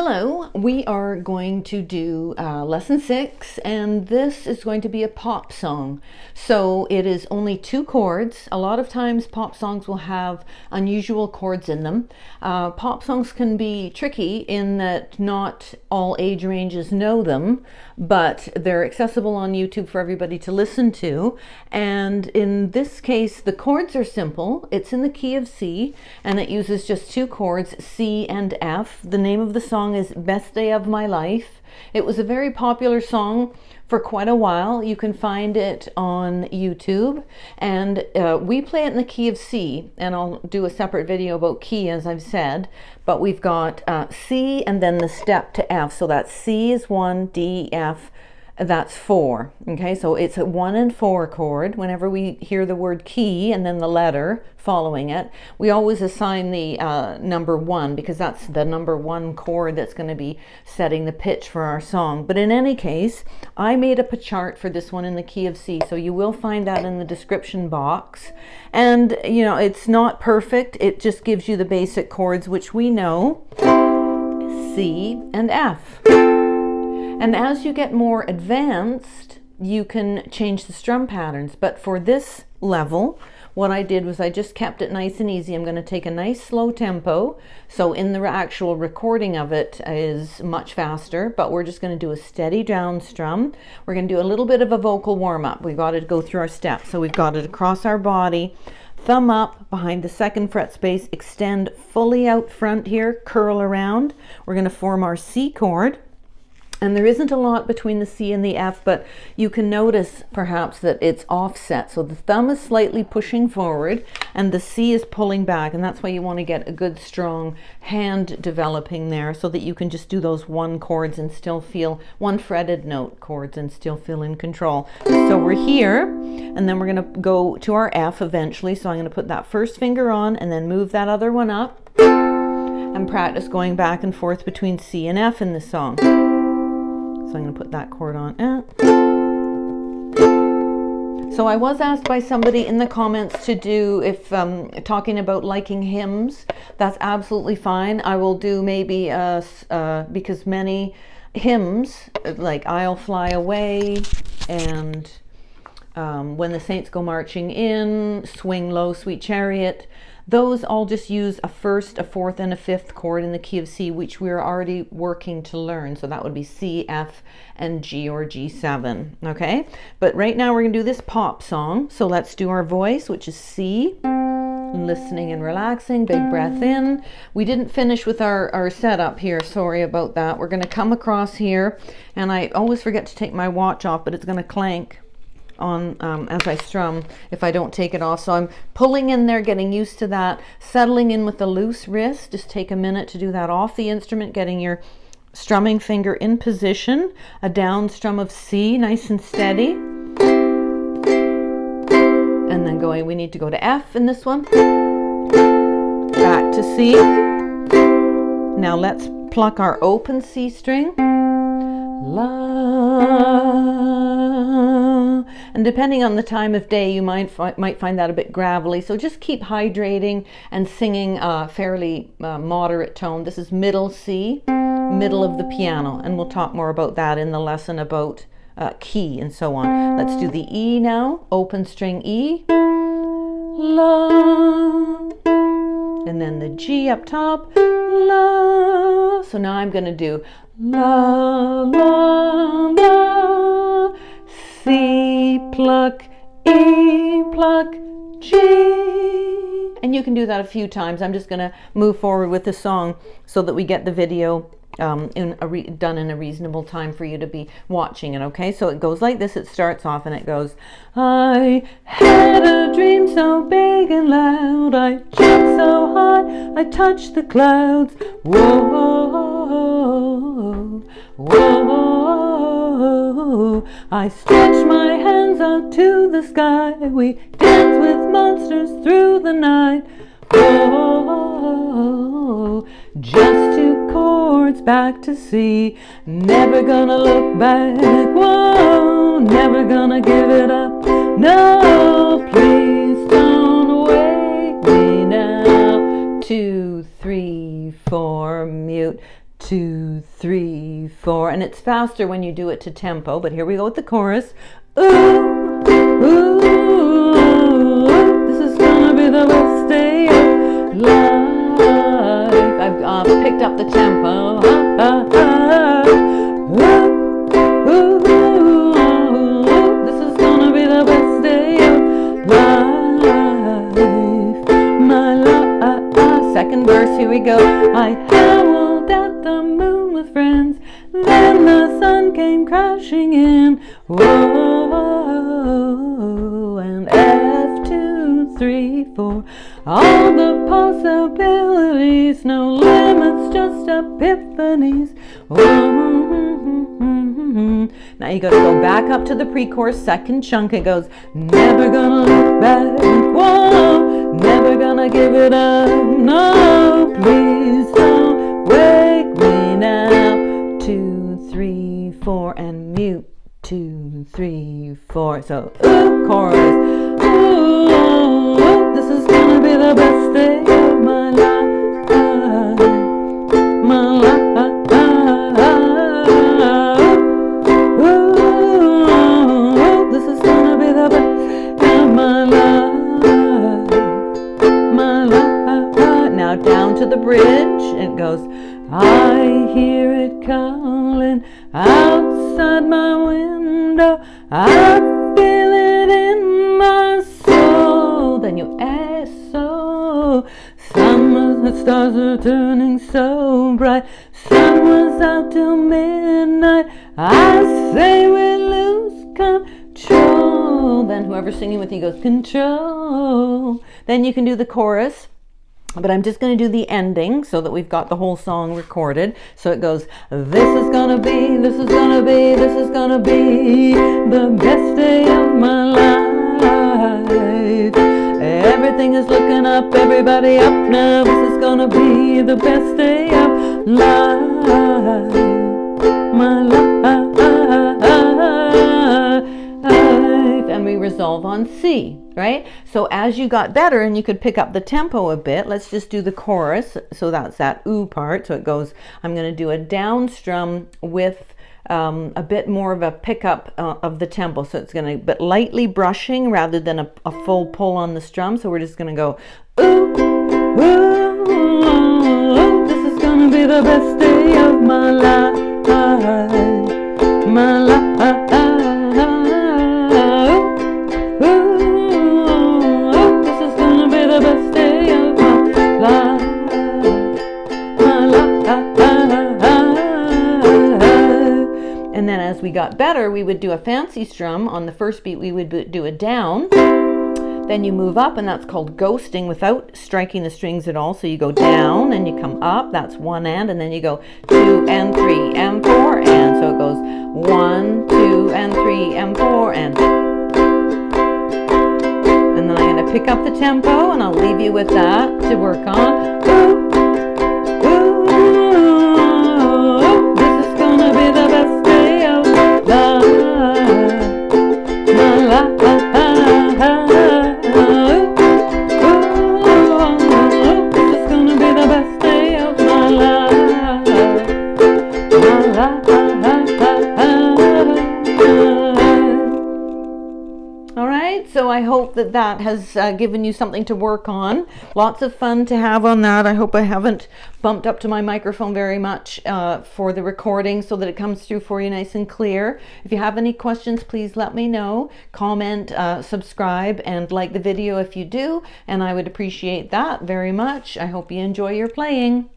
Hello, we are going to do lesson 6, and this is going to be a pop song. So it is only 2 chords. A lot of times pop songs will have unusual chords in them. Pop songs can be tricky in that not all age ranges know them, but they're accessible on YouTube for everybody to listen to. And in this case, the chords are simple. It's in the key of C, and it uses just 2 chords, C and F. The name of the song is Best Day of My Life. It was a very popular song for quite a while. You can find it on YouTube, and we play it in the key of C, and I'll do a separate video about key as I've said, but we've got C and then the step to F. So that's C is 1, D, F, that's 4. Okay, so it's a 1 and 4 chord. Whenever we hear the word key and then the letter following it, we always assign the number 1, because that's the number 1 chord that's going to be setting the pitch for our song. But in any case, I made up a chart for this one in the key of C, so you will find that in the description box. And you know, it's not perfect, it just gives you the basic chords which we know, C and F. And as you get more advanced, you can change the strum patterns. But for this level, what I did was I just kept it nice and easy. I'm going to take a nice slow tempo. So in the actual recording of it is much faster, but we're just going to do a steady down strum. We're going to do a little bit of a vocal warm-up. We've got to go through our steps. So we've got it across our body, thumb up behind the 2nd fret space, extend fully out front here, curl around. We're going to form our C chord. And there isn't a lot between the C and the F, but you can notice perhaps that it's offset. So the thumb is slightly pushing forward and the C is pulling back. And that's why you want to get a good strong hand developing there, so that you can just do those 1 chords and still feel 1 fretted note chords and still feel in control. So we're here, and then we're going to go to our F eventually. So I'm going to put that first finger on and then move that other one up and practice going back and forth between C and F in this song. So I'm going to put that chord on. So I was asked by somebody in the comments to do, if talking about liking hymns, that's absolutely fine. I will do maybe, because many hymns, like I'll Fly Away, and When the Saints Go Marching In, Swing Low, Sweet Chariot, those all just use a 1st, a 4th, and a 5th chord in the key of C, which we're already working to learn. So that would be C, F, and G or G7, okay? But right now we're gonna do this pop song. So let's do our voice, which is C, listening and relaxing, big breath in. We didn't finish with our setup here, sorry about that. We're gonna come across here, and I always forget to take my watch off, but it's gonna clank on as I strum if I don't take it off. So I'm pulling in there, getting used to that, settling in with the loose wrist. Just take a minute to do that off the instrument, getting your strumming finger in position, a down strum of C, nice and steady, and then going, we need to go to F in this one, back to C. Now let's pluck our open C string, La. And depending on the time of day, you might find that a bit gravelly. So just keep hydrating and singing a fairly moderate tone. This is middle C, middle of the piano. And we'll talk more about that in the lesson about key and so on. Let's do the E now, open string E, La. And then the G up top, La. So now I'm going to do La, La, La, C, pluck, E, pluck, G. And you can do that a few times. I'm just going to move forward with the song so that we get the video done in a reasonable time for you to be watching it, okay? So it goes like this. It starts off and it goes, I had a dream so big and loud, I jumped so high, I touched the clouds, whoa, whoa, I stretched my hands out to the sky, we danced with monsters through the night, whoa, just 2 chords back to C, never gonna look back, whoa, never gonna give it up, no, please don't wake me now, 2, 3, 4, mute, 2, 3, 4. And it's faster when you do it to tempo, but here we go with the chorus. Ooh, ooh, this is gonna be the best day of life. I've picked up the tempo. Ooh, this is gonna be the best day of life. My life. Second verse, here we go. I howled at the moon with friends, then the sun came crashing in. Whoa, and F, 2, 3, 4. All the possibilities, no limits, just epiphanies. Whoa. Now you got to go back up to the pre-chorus, second chunk. It goes, never gonna look back, whoa, never gonna give it up, no, please don't wake me now. 2, 3, 4, and mute. 2, 3, 4. So ooh, chorus. Ooh, this is gonna be the best day of my life. My life. Ooh, this is gonna be the best of my life. My life. Now down to the bridge. It goes, I hear it calling outside my window. I feel it in my soul. Then you add so. Summer, the stars are turning so bright. Sun was out till midnight. I say we lose control. Then whoever's singing with you goes, control. Then you can do the chorus. But I'm just going to do the ending so that we've got the whole song recorded. So it goes, this is going to be, this is going to be, this is going to be the best day of my life. Everything is looking up, everybody up now. This is going to be the best day of life. My life. And we resolve on C, right? So as you got better and you could pick up the tempo a bit, let's just do the chorus. So that's that ooh part. So it goes, I'm going to do a down strum with a bit more of a pickup of the tempo. So it's going to be lightly brushing rather than a full pull on the strum. So we're just going to go ooh, ooh, this is going to be the best day of my life. My life. And then as we got better, we would do a fancy strum. On the first beat, we would do a down. Then you move up, and that's called ghosting without striking the strings at all. So you go down, and you come up. That's one and then you go 2 and 3 and 4 and. So it goes 1, 2 and 3 and 4 and. And then I'm going to pick up the tempo, and I'll leave you with that to work on. Ooh. So I hope that that has given you something to work on. Lots of fun to have on that. I hope I haven't bumped up to my microphone very much for the recording so that it comes through for you nice and clear. If you have any questions, please let me know. Comment, subscribe, and like the video if you do, and I would appreciate that very much. I hope you enjoy your playing.